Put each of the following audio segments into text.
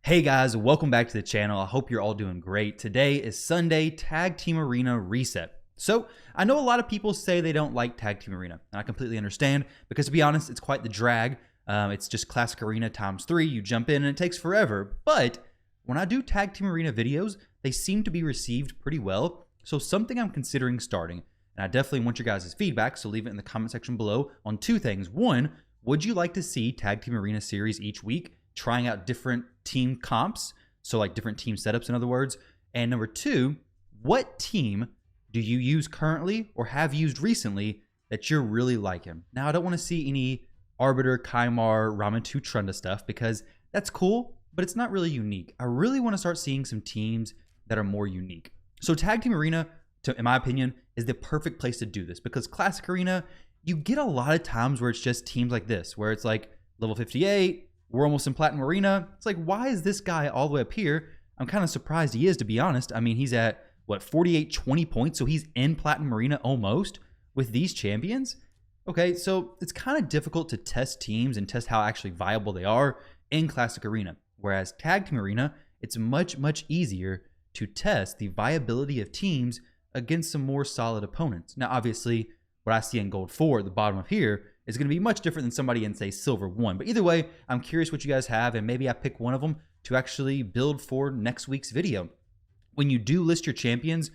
Hey guys, welcome back to the channel. I hope you're all doing great. Today is Sunday Tag Team Arena Reset. So I know a lot of people say they don't like Tag Team Arena, and I completely understand because to be honest, it's quite the drag. It's just Classic Arena times 3. You jump in and it takes forever. But when I do Tag Team Arena videos, they seem to be received pretty well. So something I'm considering starting, and I definitely want your guys' feedback, so leave it in the comment section below on two things. One, would you like to see Tag Team Arena series each week, trying out different team comps, so like different team setups in other words? And number two, what team do you use currently or have used recently that you're really liking? Now, I don't want to see any Arbiter, Kymar, Ramen 2 Trunda stuff because that's cool, but it's not really unique. I really want to start seeing some teams that are more unique. So Tag Team Arena, in my opinion, is the perfect place to do this because Classic Arena, you get a lot of times where it's just teams like this, where it's like level 58, we're almost in Platinum Arena. It's like, why is this guy all the way up here? I'm kind of surprised he is, to be honest. I mean, he's at, what, 48, 20 points, so he's in Platinum Arena almost with these champions. Okay, so it's kind of difficult to test teams and test how actually viable they are in Classic Arena. Whereas Tag Team Arena, it's much, much easier to test the viability of teams against some more solid opponents. Now, obviously, what I see in Gold 4 at the bottom of here is going to be much different than somebody in, say, Silver 1. But either way, I'm curious what you guys have, and maybe I pick one of them to actually build for next week's video. When you do list your champions,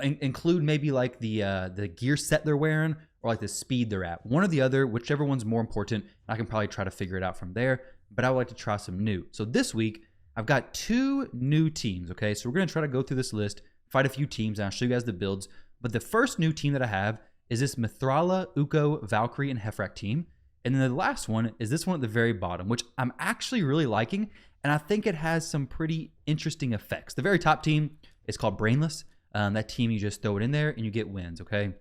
include maybe like the gear set they're wearing or like the speed they're at. One or the other, whichever one's more important. I can probably try to figure it out from there, but I would like to try some new. So this week, I've got 2 new teams, okay? So we're going to try to go through this list, fight a few teams, and I'll show you guys the builds. But the first new team that I have is this Mithrala, Uko, Valkyrie, and Hefrak team. And then the last one is this one at the very bottom, which I'm actually really liking, and I think it has some pretty interesting effects. The very top team is called Brainless. That team, you just throw it in there and you get wins, okay?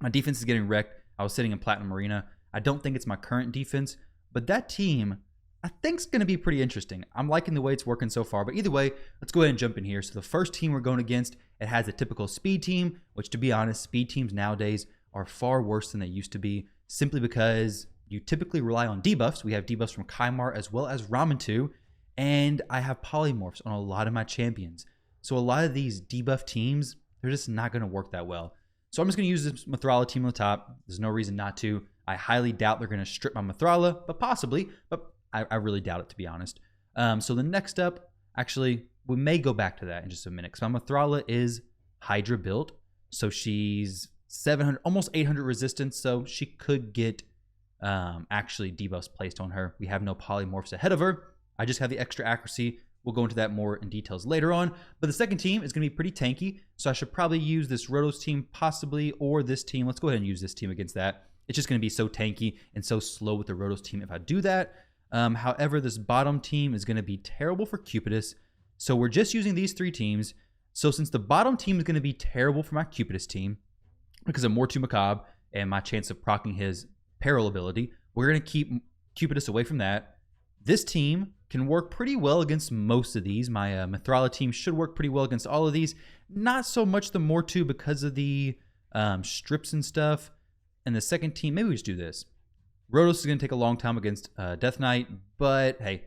My defense is getting wrecked. I was sitting in Platinum Arena. I don't think it's my current defense, but that team I think is going to be pretty interesting. I'm liking the way it's working so far, but either way, let's go ahead and jump in here. So the first team we're going against, it has a typical speed team, which to be honest, speed teams nowadays are far worse than they used to be, simply because you typically rely on debuffs. We have debuffs from Kymar as well as Ramen 2, and I have polymorphs on a lot of my champions. So a lot of these debuff teams, they're just not going to work that well. So I'm just going to use this Mithrala team on the top. There's no reason not to. I highly doubt they're going to strip my Mithrala, but possibly, but I really doubt it, to be honest. So the next up, actually, we may go back to that in just a minute, because my Mithrala is Hydra built, so she's 700, almost 800 resistance, so she could get actually debuffs placed on her. We have no polymorphs ahead of her. I just have the extra accuracy. We'll go into that more in details later on. But the second team is going to be pretty tanky, so I should probably use this Rotos team possibly, or this team. Let's go ahead and use this team against that. It's just going to be so tanky and so slow with the Rotos team if I do that. However, this bottom team is going to be terrible for Cupidus, so we're just using these 3 teams. So since the bottom team is going to be terrible for my Cupidus team, because of Mortu Macabre and my chance of proccing his Peril ability, we're going to keep Cupidus away from that. This team can work pretty well against most of these. My Mithrala team should work pretty well against all of these. Not so much the Mortu because of the strips and stuff. And the second team, maybe we just do this. Rotos is going to take a long time against Death Knight, but hey,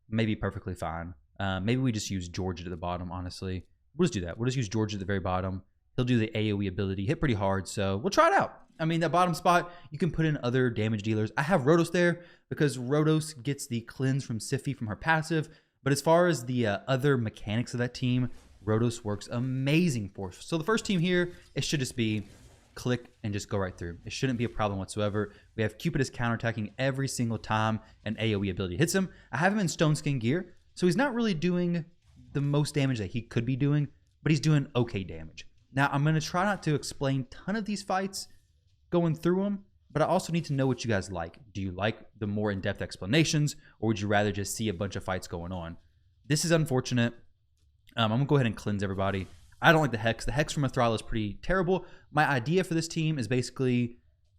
maybe perfectly fine. Maybe we just use Georgeid at the bottom, honestly. We'll just do that. We'll just use Georgeid at the very bottom. He'll do the AoE ability, hit pretty hard, so we'll try it out. I mean, that bottom spot, you can put in other damage dealers. I have Rotos there because Rotos gets the cleanse from Sifi from her passive, but as far as the other mechanics of that team, Rotos works amazing for us. So the first team here, it should just be click and just go right through. It shouldn't be a problem whatsoever. We have Cupidus counterattacking every single time an AoE ability hits him. I have him in Stone Skin gear, so he's not really doing the most damage that he could be doing, but he's doing okay damage. Now, I'm going to try not to explain a ton of these fights going through them, but I also need to know what you guys like. Do you like the more in-depth explanations, or would you rather just see a bunch of fights going on? This is unfortunate. I'm going to go ahead and cleanse everybody. I don't like the Hex. The Hex from Mithrala is pretty terrible. My idea for this team is basically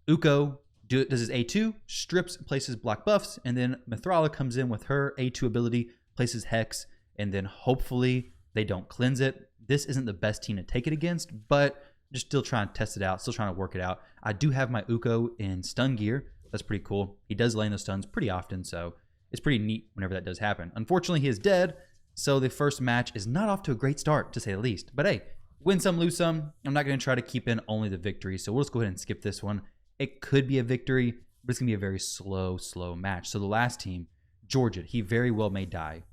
Uko does his A2, strips, places black buffs, and then Mithrala comes in with her A2 ability, places Hex, and then hopefully they don't cleanse it. This isn't the best team to take it against, but just still trying to test it out, still trying to work it out. I do have my Uko in stun gear. That's pretty cool. He does land those stuns pretty often, so it's pretty neat whenever that does happen. Unfortunately, he is dead, so the first match is not off to a great start, to say the least. But hey, win some, lose some. I'm not going to try to keep in only the victory, so we'll just go ahead and skip this one. It could be a victory, but it's going to be a very slow match. So the last team, Georgeid, he very well may die.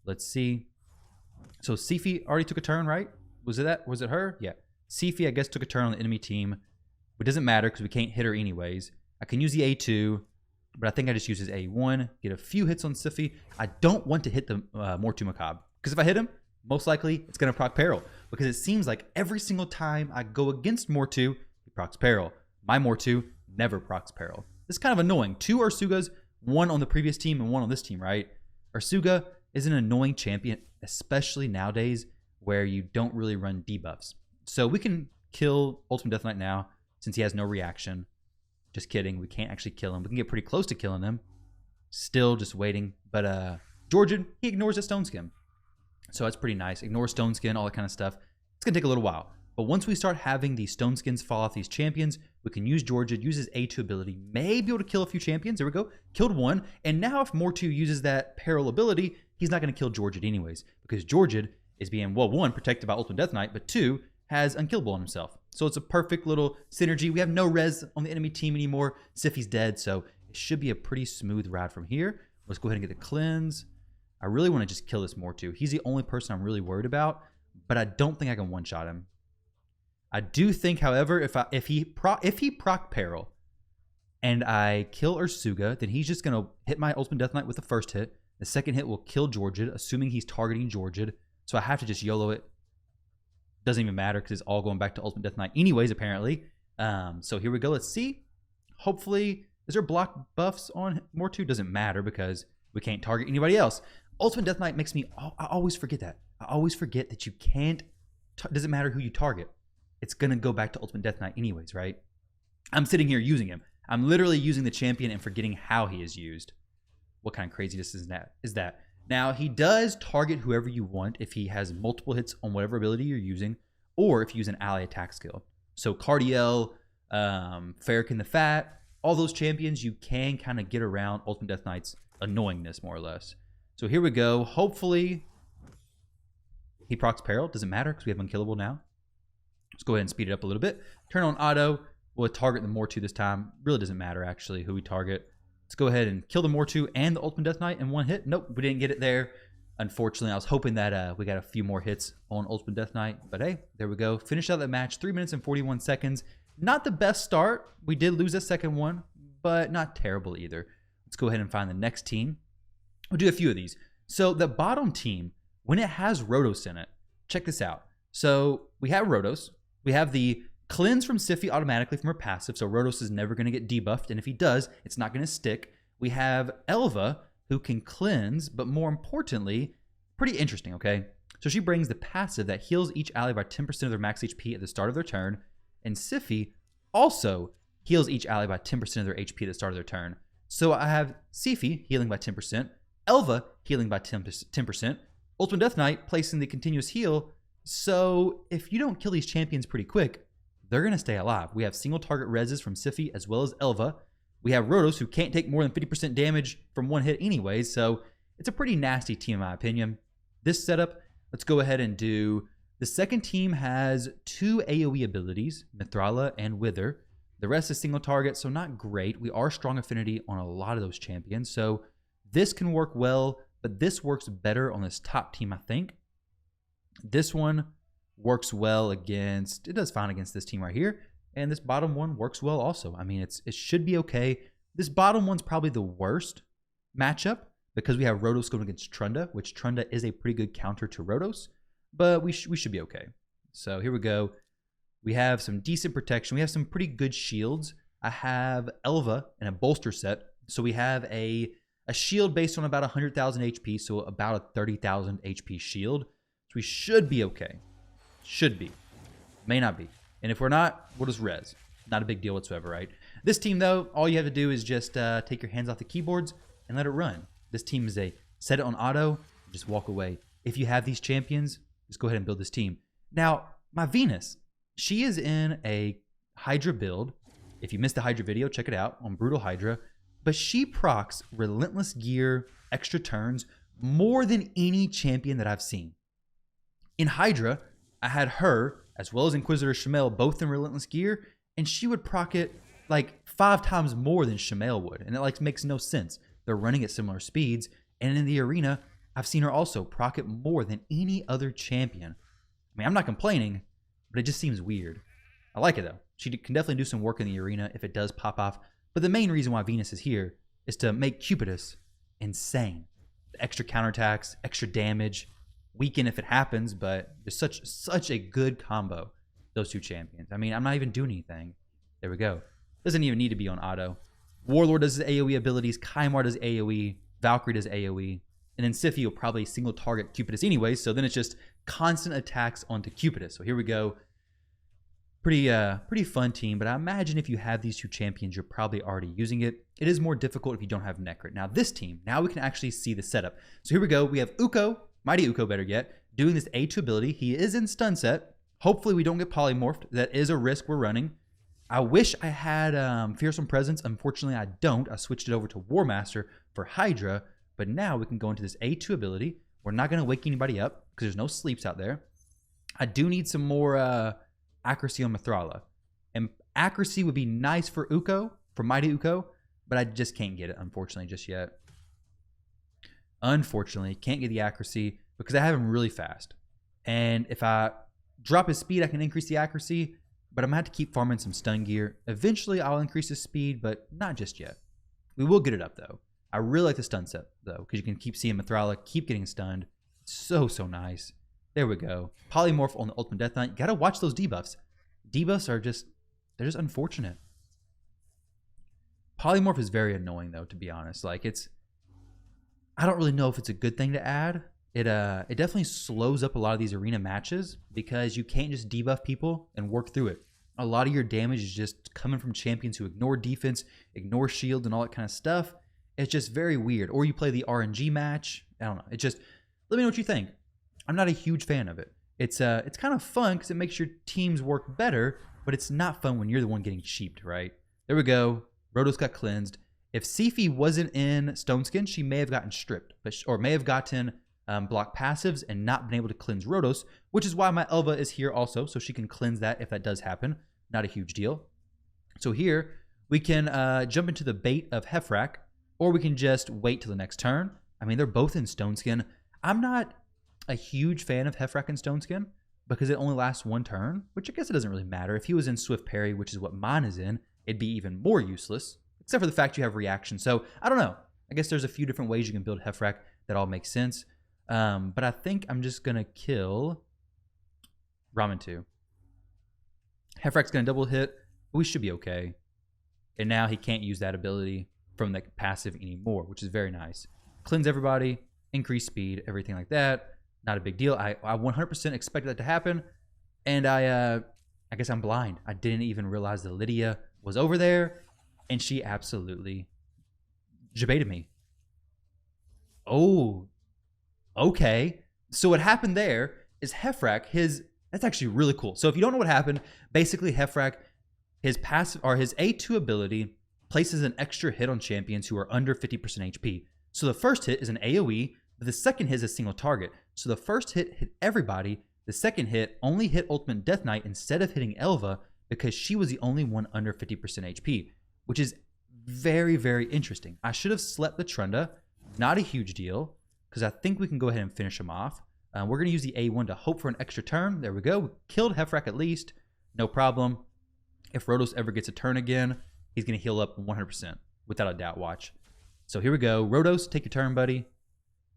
Let's see. So Sifi already took a turn, right? Was it her? Yeah. Sifi, I guess, took a turn on the enemy team. It doesn't matter because we can't hit her anyways. I can use the A2, but I think I just use his A1, get a few hits on Sifi. I don't want to hit the Mortu Macabre, because if I hit him, most likely it's going to proc Peril, because it seems like every single time I go against Mortu, he procs Peril. My Mortu never procs Peril. This is kind of annoying. 2 Ursugas, 1 on the previous team and 1 on this team, right? Ursuga is an annoying champion, especially nowadays where you don't really run debuffs. So we can kill Ultimate Death Knight now since he has no reaction. Just kidding. We can't actually kill him. We can get pretty close to killing him. Still just waiting. But Georgeid, he ignores the Stone Skin. So that's pretty nice. Ignore Stone Skin, all that kind of stuff. It's going to take a little while. But once we start having these Stone Skins fall off these champions, we can use Georgeid, use his A2 ability, maybe able to kill a few champions. There we go. Killed 1. And now if Mortu uses that Peril ability, he's not going to kill Georgeid anyways. Because Georgeid is being, well, 1, protected by Ultimate Death Knight, but 2, has Unkillable on himself. So it's a perfect little synergy. We have no res on the enemy team anymore. Sifi's dead, so it should be a pretty smooth ride from here. Let's go ahead and get the cleanse. I really want to just kill this Mortu. He's the only person I'm really worried about, but I don't think I can one-shot him. I do think, however, if he proc Peril and I kill Ursuga, then he's just going to hit my Ultimate Death Knight with the first hit. The second hit will kill Georgeid, assuming he's targeting Georgeid. So I have to just YOLO it. Doesn't even matter because it's all going back to Ultimate Death Knight anyways, apparently. So here we go. Let's see. Hopefully, is there block buffs on Mortu? Doesn't matter because we can't target anybody else. Ultimate Death Knight makes me, I always forget that. I always forget that you can't, doesn't matter who you target. It's going to go back to Ultimate Death Knight anyways, right? I'm sitting here using him. I'm literally using the champion and forgetting how he is used. What kind of craziness is that? Now, he does target whoever you want if he has multiple hits on whatever ability you're using, or if you use an ally attack skill. So Cardiel, Ferrican the Fat, all those champions, you can kind of get around Ultimate Death Knight's annoyingness, more or less. So here we go. Hopefully, he procs Peril. Doesn't matter because we have Unkillable now. Let's go ahead and speed it up a little bit. Turn on auto. We'll target the Mortu this time. Really doesn't matter, actually, who we target. Let's go ahead and kill the Mortu and the Ultimate Death Knight in one hit. Nope, we didn't get it there. Unfortunately, I was hoping that we got a few more hits on Ultimate Death Knight. But hey, there we go. Finished out that match, 3 minutes and 41 seconds. Not the best start. We did lose that second one, but not terrible either. Let's go ahead and find the next team. We'll do a few of these. So the bottom team, when it has Rotos in it, check this out. So we have Rotos. We have the cleanse from Sifi automatically from her passive, so Rotos is never going to get debuffed, and if he does, it's not going to stick. We have Elva, who can cleanse, but more importantly, pretty interesting, okay? So she brings the passive that heals each ally by 10% of their max HP at the start of their turn, and Sifi also heals each ally by 10% of their HP at the start of their turn. So I have Sifi healing by 10%, Elva healing by 10%, Ultimate Death Knight placing the continuous heal, so if you don't kill these champions pretty quick, they're going to stay alive. We have single target reses from Sifi as well as Elva. We have Rotos, who can't take more than 50% damage from one hit anyways, so it's a pretty nasty team in my opinion. This setup, let's go ahead and do... The second team has 2 AoE abilities, Mithrala and Wither. The rest is single target, so not great. We are strong affinity on a lot of those champions, so this can work well, but this works better on this top team, I think. This one works well against, it does fine against this team right here, and this bottom one works well also. I mean, it should be okay. This bottom one's probably the worst matchup because we have Rotos going against Trunda, which Trunda is a pretty good counter to Rotos, but we should be okay. So here we go. We have some decent protection. We have some pretty good shields. I have Elva in a bolster set, so we have a shield based on about 100,000 HP, so about a 30,000 HP shield. So we should be okay. Should be. May not be. And if we're not, we'll just res. Not a big deal whatsoever, right? This team, though, all you have to do is just take your hands off the keyboards and let it run. This team is a set it on auto, just walk away. If you have these champions, just go ahead and build this team. Now, my Venus, she is in a Hydra build. If you missed the Hydra video, check it out on Brutal Hydra. but she procs Relentless Gear extra turns more than any champion that I've seen. In Hydra, I had her, as well as Inquisitor Shamel, both in Relentless Gear, and she would proc it like 5 times more than Shamel would, and it like makes no sense. They're running at similar speeds, and in the arena, I've seen her also proc it more than any other champion. I mean, I'm not complaining, but it just seems weird. I like it though. She can definitely do some work in the arena if it does pop off, but the main reason why Venus is here is to make Cupidus insane. The extra counterattacks, extra damage, weaken if it happens, but there's such a good combo, those two champions. I mean, I'm not even doing anything. There we go. Doesn't even need to be on auto. Warlord does his AoE abilities, Kymar does AoE, Valkyrie does AoE, and then Sifi will probably single target Cupidus anyway, so then it's just constant attacks onto Cupidus. So here we go. Pretty fun team, but I imagine if you have these two champions, you're probably already using it. It is more difficult if you don't have Necrit. Now this team, now we can actually see the setup. So here we go. We have Uko, Mighty Uko better yet, doing this A2 ability. He is in stun set. Hopefully we don't get polymorphed. That is a risk we're running. I wish I had Fearsome Presence. Unfortunately, I don't. I switched it over to War Master for Hydra, but now we can go into this A2 ability. We're not going to wake anybody up because there's no sleeps out there. I do need some more accuracy on Mithrala. And accuracy would be nice for Uko, for Mighty Uko, but I just can't get it, unfortunately, just yet. Unfortunately, can't get the accuracy because I have him really fast. And if I drop his speed, I can increase the accuracy, but I'm going to have to keep farming some stun gear. Eventually, I'll increase his speed, but not just yet. We will get it up, though. I really like the stun set, though, because you can keep seeing Mithrala, keep getting stunned. So nice. There we go. Polymorph on the Ultimate Death Knight. Gotta watch those debuffs. Debuffs are just, they're just unfortunate. Polymorph is very annoying, though, to be honest. Like, I don't really know if it's a good thing to add. It definitely slows up a lot of these arena matches because you can't just debuff people and work through it. A lot of your damage is just coming from champions who ignore defense, ignore shield, and all that kind of stuff. It's just very weird. Or you play the RNG match. I don't know. It just, let me know what you think. I'm not a huge fan of it. It's kind of fun because it makes your teams work better, but it's not fun when you're the one getting cheaped, right? There we go. Rhodos got cleansed. If Sifi wasn't in Stoneskin, she may have gotten stripped, or may have gotten block passives and not been able to cleanse Rhodos, which is why my Elva is here also, so she can cleanse that if that does happen. Not a huge deal. So here, we can jump into the bait of Hefrak, or we can just wait till the next turn. I mean, they're both in Stoneskin. I'm not a huge fan of Hefrak and Stoneskin because it only lasts one turn, which I guess it doesn't really matter. If he was in Swift Parry, which is what mine is in, it'd be even more useless, except for the fact you have reaction. So I don't know. I guess there's a few different ways you can build Hefrak that all make sense. But I think I'm just going to kill Ramen 2. Hefrak's going to double hit. We should be okay. And now he can't use that ability from the passive anymore, which is very nice. Cleanse everybody, increase speed, everything like that. Not a big deal. I 100% expected that to happen. And I guess I'm blind. I didn't even realize that Lydia was over there. And she absolutely jebaited me. Oh, okay. So what happened there is Hefrak, that's actually really cool. So if you don't know what happened, basically Hefrak, his passive or his A2 ability places an extra hit on champions who are under 50% HP. So the first hit is an AoE, but the second hit is a single target. So the first hit hit everybody. The second hit only hit Ultimate Death Knight instead of hitting Elva because she was the only one under 50% HP, which is very, very interesting. I should have slept the Trunda. Not a huge deal because I think we can go ahead and finish him off. We're going to use the A1 to hope for an extra turn. There we go. We killed Hefrak at least. No problem. If Rhodos ever gets a turn again, he's going to heal up 100%. Without a doubt, watch. So here we go. Rhodos, take your turn, buddy.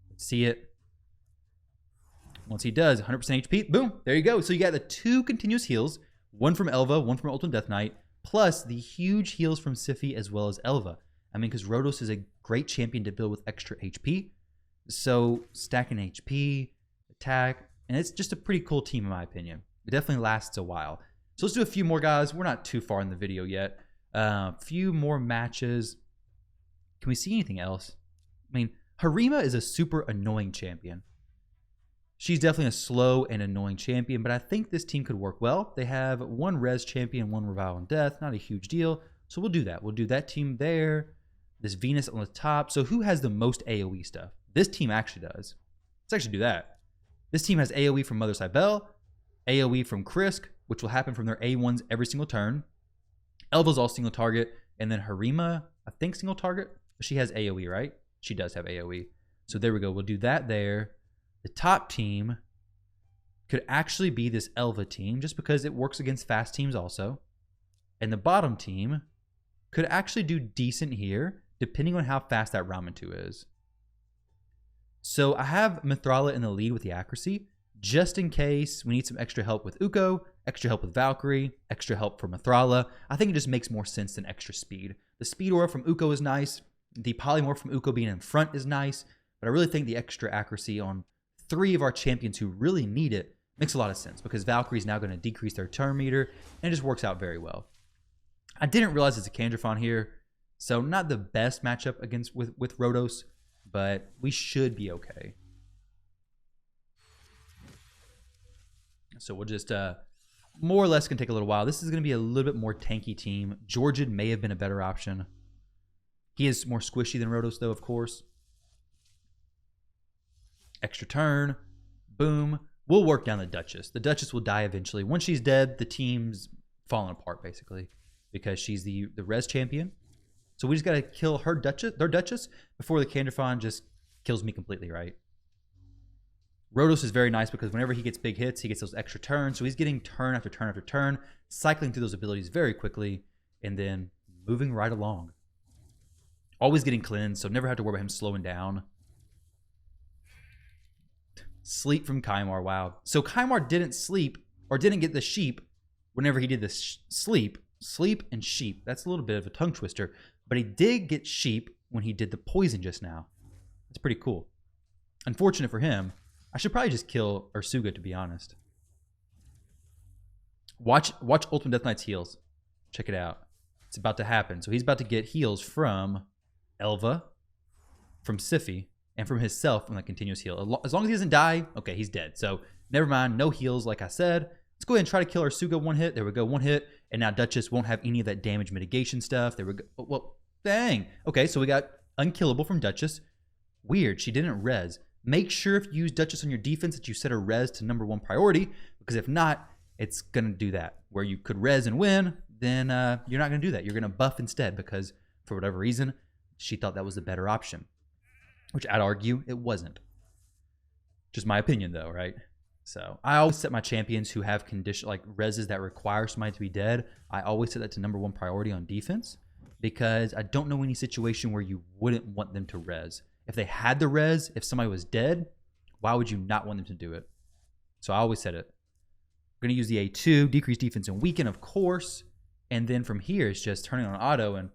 Let's see it. Once he does, 100% HP. Boom. There you go. So you got the 2 continuous heals. One from Elva, one from Ultimate Death Knight. Plus the huge heals from Sifi as well as Elva. I mean, because Rhodos is a great champion to build with extra HP. So stacking HP, attack, and it's just a pretty cool team in my opinion. It definitely lasts a while. So let's do a few more, guys. We're not too far in the video yet. A few more matches. Can we see anything else? I mean, Harima is a super annoying champion. She's definitely a slow and annoying champion, but I think this team could work well. They have one res champion, one revival and death. Not a huge deal. So we'll do that. We'll do that team there. this Venus on the top. So who has the most AoE stuff? This team actually does. Let's actually do that. This team has AoE from Mother Cybele, AoE from Krisk, which will happen from their A1s every single turn. Elva's all single target, and then Harima, I think single target. She has AoE, right? She does have AoE. So there we go. We'll do that there. The top team could actually be this Elva team just because it works against fast teams also. And the bottom team could actually do decent here depending on how fast that Ramantu is. So I have Mithrala in the lead with the accuracy just in case we need some extra help with Uko, extra help with Valkyrie, extra help for Mithrala. I think it just makes more sense than extra speed. The speed aura from Uko is nice. The polymorph from Uko being in front is nice. But I really think the extra accuracy on 3 of our champions who really need it makes a lot of sense because Valkyrie is now going to decrease their turn meter and it just works out very well. I didn't realize it's a Kandrafon here, so not the best matchup against with Rhodos, but we should be okay. So we'll just more or less going to take a little while. This is going to be a little bit more tanky team. Georgeid may have been a better option. He is more squishy than Rhodos though, of course. Extra turn. Boom. We'll work down the Duchess. The Duchess will die eventually. Once she's dead, the team's falling apart basically because she's the res champion. So we just got to kill their Duchess before the Kandrafon just kills me completely, right? Rhodos is very nice because whenever he gets big hits, he gets those extra turns. So he's getting turn after turn after turn, cycling through those abilities very quickly, and then moving right along. Always getting cleansed, so never have to worry about him slowing down. Sleep from Kymar, wow. So Kymar didn't sleep, or didn't get the sheep whenever he did the sleep. Sleep and sheep. That's a little bit of a tongue twister. But he did get sheep when he did the poison just now. That's pretty cool. Unfortunate for him. I should probably just kill Ursuga, to be honest. Watch Ultimate Death Knight's heals. Check it out. It's about to happen. So he's about to get heals from Elva, from Sifi, and from himself from that continuous heal. As long as he doesn't die, okay, he's dead. So never mind, no heals like I said. Let's go ahead and try to kill Ursuga one hit. There we go, one hit. And now Duchess won't have any of that damage mitigation stuff. There we go. Well, dang. Okay, so we got unkillable from Duchess. Weird, she didn't res. Make sure if you use Duchess on your defense that you set her res to #1 priority, because if not, it's going to do that. Where you could res and win, then you're not going to do that. You're going to buff instead because for whatever reason, she thought that was the better option. Which I'd argue it wasn't. Just my opinion though, right? So I always set my champions who have condition like reses that require somebody to be dead. I always set that to #1 priority on defense because I don't know any situation where you wouldn't want them to res. If they had the res, if somebody was dead, why would you not want them to do it? So I always said it. We're going to use the A2, decrease defense and weaken, of course. And then from here, it's just turning on auto and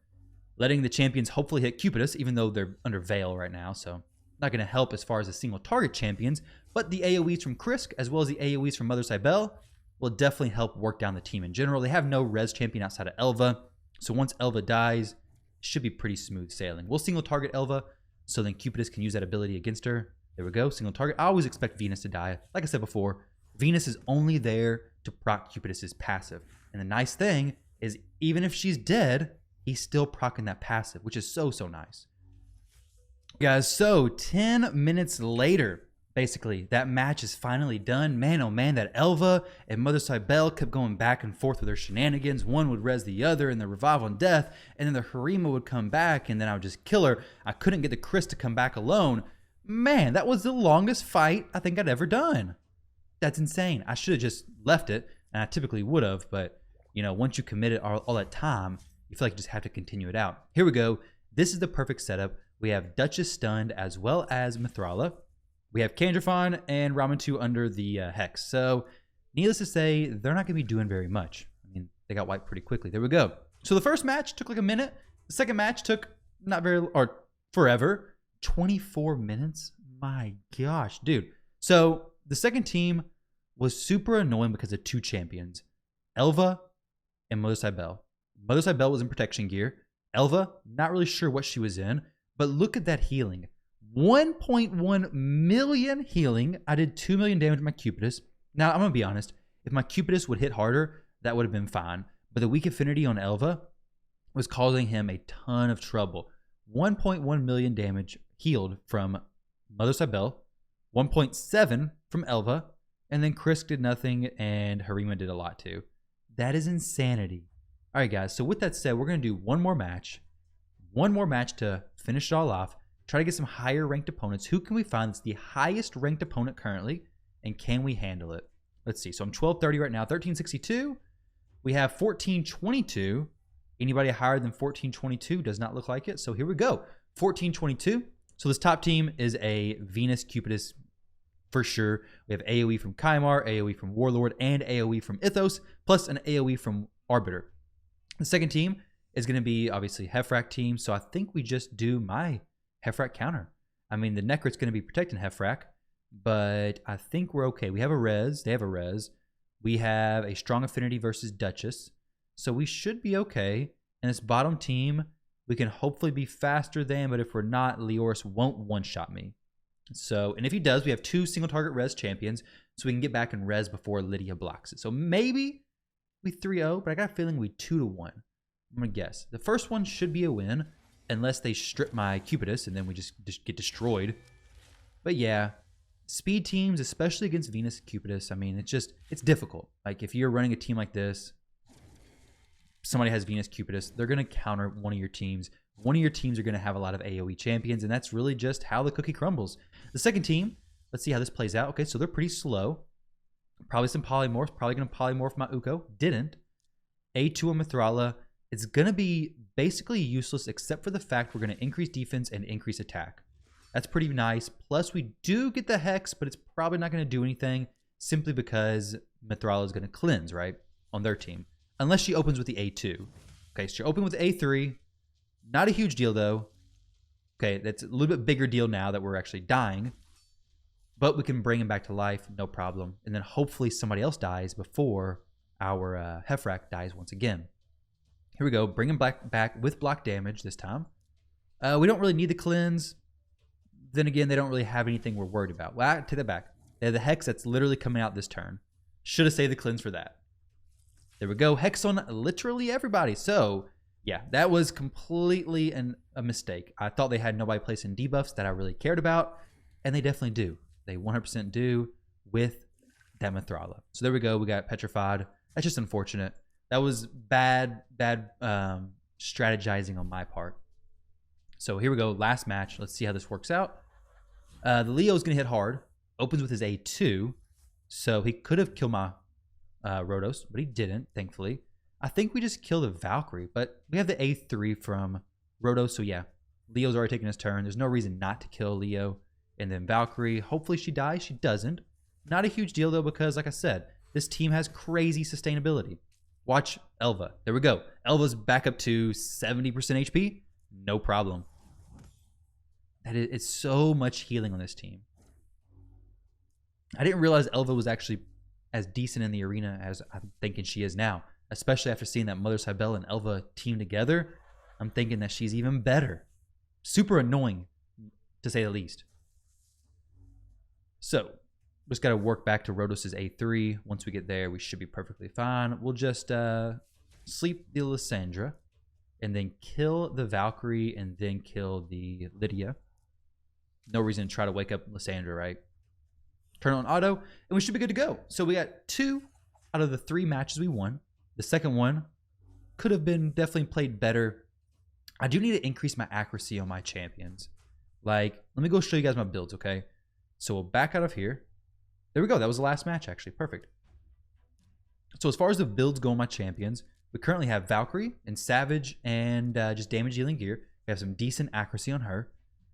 letting the champions hopefully hit Cupidus, even though they're under Veil right now. So not going to help as far as the single target champions. But the AoEs from Krisk, as well as the AoEs from Mother Cybele, will definitely help work down the team in general. They have no res champion outside of Elva. So once Elva dies, it should be pretty smooth sailing. We'll single target Elva. So then Cupidus can use that ability against her. There we go, single target. I always expect Venus to die. Like I said before, Venus is only there to proc Cupidus's passive. And the nice thing is even if she's dead, he's still proccing that passive, which is so, so nice. Guys, so 10 minutes later, basically, that match is finally done. Man, oh man, that Elva and Mother Cybele kept going back and forth with their shenanigans. One would res the other in the revive on death, and then the Harima would come back, and then I would just kill her. I couldn't get the Chris to come back alone. Man, that was the longest fight I think I'd ever done. That's insane. I should have just left it, and I typically would have, but, you know, once you committed all that time, you feel like you just have to continue it out. Here we go. This is the perfect setup. We have Duchess stunned as well as Mithrala. We have Kandrafon and Ramantu under the Hex. So, needless to say, they're not going to be doing very much. I mean, they got wiped pretty quickly. There we go. So, the first match took like a minute. The second match took forever. 24 minutes? My gosh, dude. So, the second team was super annoying because of 2 champions. Elva and Mother Cybele. Mother Cybele was in protection gear. Elva, not really sure what she was in. But look at that healing. 1.1 million healing. I did 2 million damage to my Cupidus. Now, I'm going to be honest. If my Cupidus would hit harder, that would have been fine. But the weak affinity on Elva was causing him a ton of trouble. 1.1 million damage healed from Mother Cybele, 1.7 from Elva, and then Krisk did nothing, and Harima did a lot too. That is insanity. All right, guys. So with that said, we're going to do one more match to finish it all off. Try to get some higher ranked opponents. Who can we find that's the highest ranked opponent currently, and can we handle it? Let's see. So I'm 1230 right now, 1362. We have 1422. Anybody higher than 1422? Does not look like it. So here we go. 1422. So this top team is a Venus Cupidus for sure. We have AoE from Kymar, AoE from Warlord, and AoE from Ithos, plus an AoE from Arbiter. The second team is going to be obviously Hefrak team. So I think we just do my Hefrak counter. I mean, the Necrit's going to be protecting Hefrak, but I think we're okay. We have a res. They have a res. We have a strong affinity versus Duchess. So we should be okay. And this bottom team, we can hopefully be faster than, but if we're not, Leoris won't one-shot me. So, and if he does, we have 2 single target res champions, so we can get back and res before Lydia blocks it. So maybe we 3-0, but I got a feeling we 2-1. I'm going to guess. The first one should be a win, unless they strip my Cupidus, and then we just get destroyed. But yeah, speed teams, especially against Venus Cupidus, I mean, it's difficult. Like, if you're running a team like this, somebody has Venus Cupidus, they're going to counter one of your teams. One of your teams are going to have a lot of AoE champions, and that's really just how the cookie crumbles. The second team, let's see how this plays out. Okay, so they're pretty slow. Probably some polymorphs. Probably going to polymorph my Uko. Didn't. A2 and Mithrala. It's going to be basically useless except for the fact we're going to increase defense and increase attack. That's pretty nice. Plus, we do get the Hex, but it's probably not going to do anything simply because Mithrala is going to cleanse, right, on their team. Unless she opens with the A2. Okay, so you're opening with the A3. Not a huge deal, though. Okay, that's a little bit bigger deal now that we're actually dying. But we can bring him back to life, no problem. And then hopefully somebody else dies before our Hefrak dies once again. Here we go. Bring him back with block damage this time. We don't really need the cleanse. Then again, they don't really have anything we're worried about. Well, I take that back. They have the Hex that's literally coming out this turn. Should have saved the cleanse for that. There we go. Hex on literally everybody. So, yeah, that was completely a mistake. I thought they had nobody placing debuffs that I really cared about, and they definitely do. They 100% do with that Mithrala. So there we go. We got petrified. That's just unfortunate. That was bad strategizing on my part. So here we go. Last match. Let's see how this works out. The Leo's going to hit hard. Opens with his A2. So he could have killed my Rhodos, but he didn't, thankfully. I think we just killed the Valkyrie, but we have the A3 from Rhodos. So yeah, Leo's already taken his turn. There's no reason not to kill Leo. And then Valkyrie, hopefully she dies. She doesn't. Not a huge deal, though, because like I said, this team has crazy sustainability. Watch Elva. There we go. Elva's back up to 70% HP. No problem. It's so much healing on this team. I didn't realize Elva was actually as decent in the arena as I'm thinking she is now. Especially after seeing that Mother Cybele and Elva team together. I'm thinking that she's even better. Super annoying, to say the least. So, just got to work back to Rhodos' A3. Once we get there, we should be perfectly fine. We'll just sleep the Lysandra, and then kill the Valkyrie, and then kill the Lydia. No reason to try to wake up Lysandra, right? Turn on auto, and we should be good to go. So we got 2 out of the 3 matches we won. The second one could have been definitely played better. I do need to increase my accuracy on my champions. Like, let me go show you guys my builds, okay? So we'll back out of here. There we go. That was the last match, actually. Perfect. So as far as the builds go on my champions, we currently have Valkyrie and Savage and just damage dealing gear. We have some decent accuracy on her.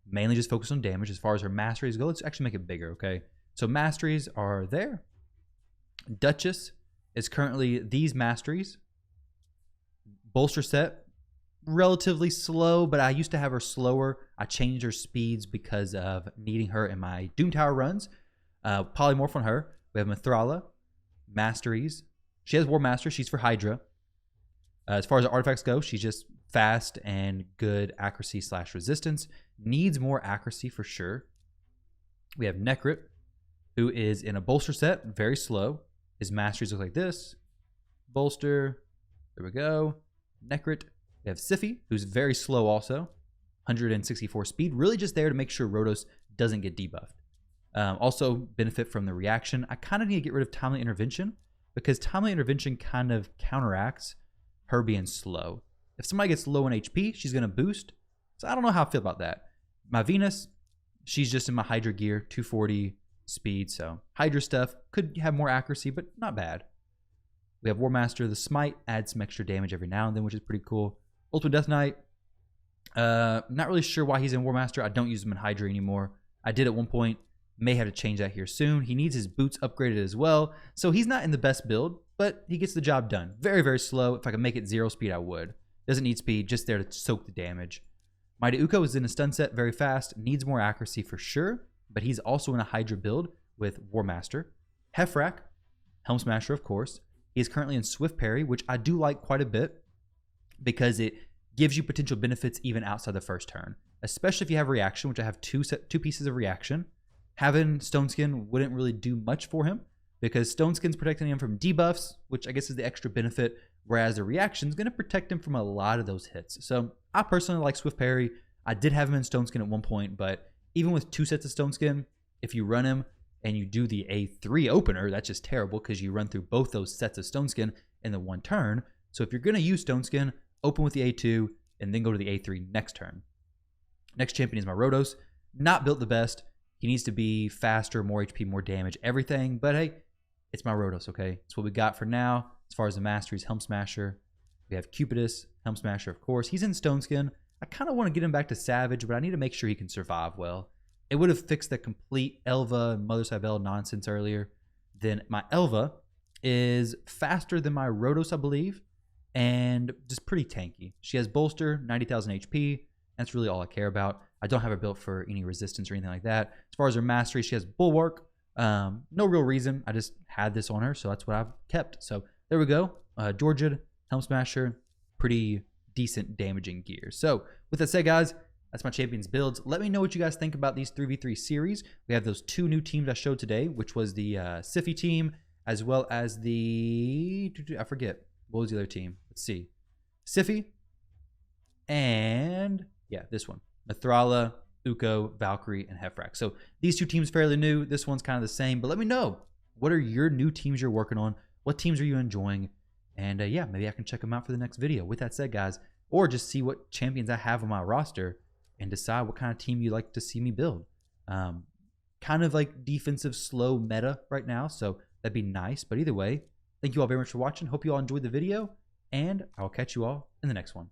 Mainly just focus on damage. As far as her masteries go, let's actually make it bigger, okay? So masteries are there. Duchess is currently these masteries. Bolster set, relatively slow, but I used to have her slower. I changed her speeds because of needing her in my Doom Tower runs. Polymorph on her. We have Mithrala, masteries. She has War Master. She's for Hydra. As far as the artifacts go, she's just fast and good accuracy / resistance. Needs more accuracy for sure. We have Necrit, who is in a bolster set, very slow. His masteries look like this. Bolster. There we go. Necrit. We have Sifi, who's very slow also. 164 speed, really just there to make sure Rotos doesn't get debuffed. Also benefit from the reaction. I kind of need to get rid of Timely Intervention because Timely Intervention kind of counteracts her being slow. If somebody gets low in HP, she's going to boost. So I don't know how I feel about that. My Venus, she's just in my Hydra gear, 240 speed. So Hydra stuff could have more accuracy, but not bad. We have War Master. The Smite adds some extra damage every now and then, which is pretty cool. Ultimate Death Knight. Not really sure why he's in War Master. I don't use him in Hydra anymore. I did at one point. May have to change that here soon. He needs his boots upgraded as well. So he's not in the best build, but he gets the job done. Very, very slow. If I could make it 0 speed, I would. Doesn't need speed, just there to soak the damage. Mighty Uko is in a stun set, very fast. Needs more accuracy for sure, but he's also in a Hydra build with War Master. Hefrak, Helm Smasher, of course. He is currently in Swift Parry, which I do like quite a bit because it gives you potential benefits even outside the first turn, especially if you have reaction, which I have two pieces of reaction. Having Stone Skin wouldn't really do much for him because Stone Skin's protecting him from debuffs, which I guess is the extra benefit, whereas the reaction is going to protect him from a lot of those hits. So I personally like Swift Parry. I did have him in Stone Skin at one point, but even with 2 sets of Stone Skin, if you run him and you do the A3 opener, that's just terrible because you run through both those sets of Stone Skin in the one turn. So if you're going to use Stone Skin, open with the A2 and then go to the A3 next turn. Next champion is my Rotos. Not built the best. He needs to be faster, more HP, more damage, everything. But hey, it's my Rotos, okay? It's what we got for now. As far as the masteries, Helm Smasher. We have Cupidus, Helm Smasher, of course. He's in Stone Skin. I kind of want to get him back to Savage, but I need to make sure he can survive well. It would have fixed the complete Elva and Mother Cybele nonsense earlier. Then my Elva is faster than my Rotos, I believe, and just pretty tanky. She has Bolster, 90,000 HP. That's really all I care about. I don't have her built for any resistance or anything like that. As far as her mastery, she has Bulwark. No real reason. I just had this on her, so that's what I've kept. So there we go. Georgeid, Helm Smasher, pretty decent damaging gear. So with that said, guys, that's my champions builds. Let me know what you guys think about these 3v3 series. We have those 2 new teams I showed today, which was the Sifi team, as well as the... I forget. What was the other team? Let's see. Sifi and... yeah, this one. Nathrala, Uko, Valkyrie, and Hefrak. So these 2 teams fairly new. This one's kind of the same, but let me know. What are your new teams you're working on? What teams are you enjoying? And yeah, maybe I can check them out for the next video. With that said, guys, or just see what champions I have on my roster and decide what kind of team you'd like to see me build. Kind of like defensive slow meta right now, so that'd be nice. But either way, thank you all very much for watching. Hope you all enjoyed the video, and I'll catch you all in the next one.